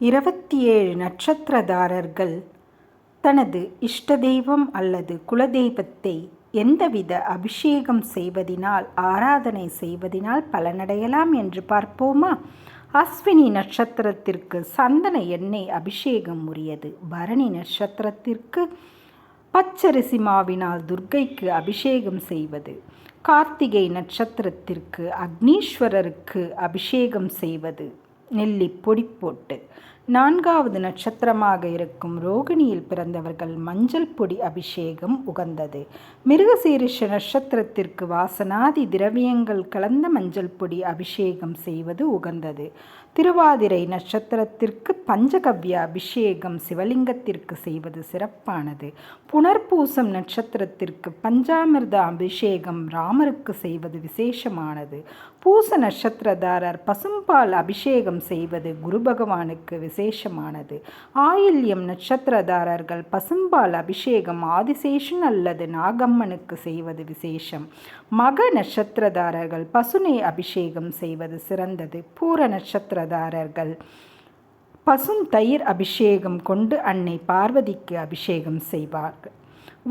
27 நட்சத்திரதாரர்கள் தனது இஷ்ட தெய்வம் அல்லது குலதெய்வத்தை எந்தவித அபிஷேகம் செய்வதினால், ஆராதனை செய்வதினால் பலனடையலாம் என்று பார்ப்போமா? அஸ்வினி நட்சத்திரத்திற்கு சந்தன எண்ணெய் அபிஷேகம் உரியது. பரணி நட்சத்திரத்திற்கு பச்சரிசி மாவினால் துர்க்கைக்கு அபிஷேகம் செய்வது. கார்த்திகை நட்சத்திரத்திற்கு அக்னீஸ்வரருக்கு அபிஷேகம் செய்வது நெல்லி பொடி போட்டு. 4வது நட்சத்திரமாக இருக்கும் ரோகிணியில் பிறந்தவர்கள் மஞ்சள் பொடி அபிஷேகம் உகந்தது. மிருகசீரிஷ நட்சத்திரத்திற்கு வாசனாதி திரவியங்கள் கலந்த மஞ்சள் பொடி அபிஷேகம் செய்வது உகந்தது. திருவாதிரை நட்சத்திரத்திற்கு பஞ்சகவ்ய அபிஷேகம் சிவலிங்கத்திற்கு செய்வது சிறப்பானது. புனர்பூசம் நட்சத்திரத்திற்கு பஞ்சாமிர்த அபிஷேகம் ராமருக்கு செய்வது விசேஷமானது. பூச நட்சத்திரதாரர் பசும்பால் அபிஷேகம் செய்வது குரு பகவானுக்கு விசேஷமானது. ஆயில்யம் நட்சத்திரதாரர்கள் பசும்பால் அபிஷேகம் ஆதிசேஷன் அல்லது நாகம்மனுக்கு செய்வது விசேஷம். மக நட்சத்திரதாரர்கள் பசுனை அபிஷேகம் செய்வது சிறந்தது. பூர நட்சத்திரதாரர்கள் பசும் தயிர் அபிஷேகம் கொண்டு அன்னை பார்வதிக்கு அபிஷேகம் செய்வார்கள்.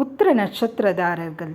உத்திர நட்சத்திரதாரர்கள்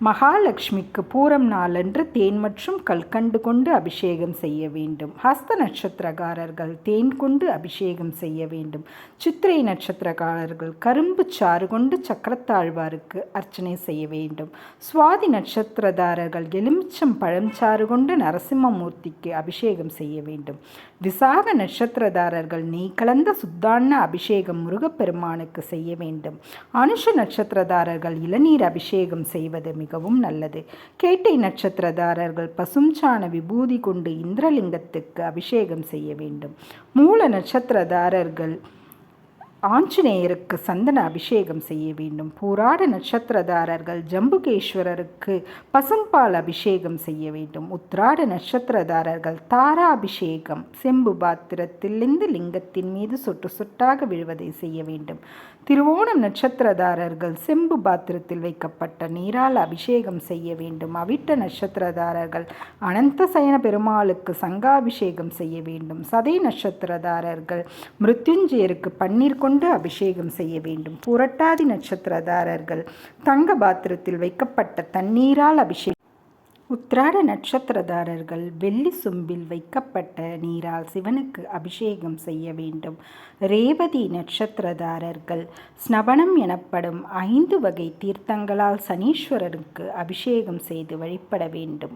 மகாலட்சுமிக்கு பூரம் நாளன்று தேன் மற்றும் கல்கண்டு கொண்டு அபிஷேகம் செய்ய வேண்டும். ஹஸ்த நட்சத்திரக்காரர்கள் தேன் கொண்டு அபிஷேகம் செய்ய வேண்டும். சித்திரை நட்சத்திரக்காரர்கள் கரும்பு சாறு கொண்டு சக்கரத்தாழ்வாருக்கு அர்ச்சனை செய்ய வேண்டும். சுவாதி நட்சத்திரதாரர்கள் எலுமிச்சம் பழஞ்சாறு கொண்டு நரசிம்மமூர்த்திக்கு அபிஷேகம் செய்ய வேண்டும். விசாக நட்சத்திரதாரர்கள் நெய் கலந்த சுத்தாண்ண அபிஷேகம் முருகப்பெருமானுக்கு செய்ய வேண்டும். அனுஷ நட்சத்திரதாரர்கள் இளநீர் அபிஷேகம் செய்வது மிகவும் நல்லது. கேட்டை நட்சத்திரதாரர்கள் பசும்சாண விபூதி கொண்டு இந்திரலிங்கத்துக்கு அபிஷேகம் செய்ய வேண்டும். மூல நட்சத்திரதாரர்கள் ஆஞ்சநேயருக்கு சந்தன அபிஷேகம் செய்ய வேண்டும். பூராட நட்சத்திரதாரர்கள் ஜம்புகேஸ்வரருக்கு பசும்பால் அபிஷேகம் செய்ய வேண்டும். உத்ராட நட்சத்திரதாரர்கள் தாரா அபிஷேகம் செம்பு பாத்திரத்திலிருந்து லிங்கத்தின் மீது சொட்டு சொட்டாக விழுவதை செய்ய வேண்டும். திருவோணம் நட்சத்திரதாரர்கள் செம்பு பாத்திரத்தில் வைக்கப்பட்ட நீரால் அபிஷேகம் செய்ய வேண்டும். அவிட்ட நட்சத்திரதாரர்கள் அனந்த சயன பெருமாளுக்கு சங்காபிஷேகம் செய்ய வேண்டும். சதை நட்சத்திரதாரர்கள் மிருத்யுஞ்சயருக்கு பன்னீர் கொண்டு அபிஷேகம் செய்ய வேண்டும். புரட்டாதி நட்சத்திரதாரர்கள் தங்க பாத்திரத்தில் வைக்கப்பட்ட தண்ணீரால் அபிஷேகம். உத்திராட நட்சத்திரதாரர்கள் வெள்ளி சொம்பில் வைக்கப்பட்ட நீரால் சிவனுக்கு அபிஷேகம் செய்ய வேண்டும். ரேவதி நட்சத்திரதாரர்கள் ஸ்நபனம் எனப்படும் 5 வகை தீர்த்தங்களால் சனீஸ்வரருக்கு அபிஷேகம் செய்து வழிபட வேண்டும்.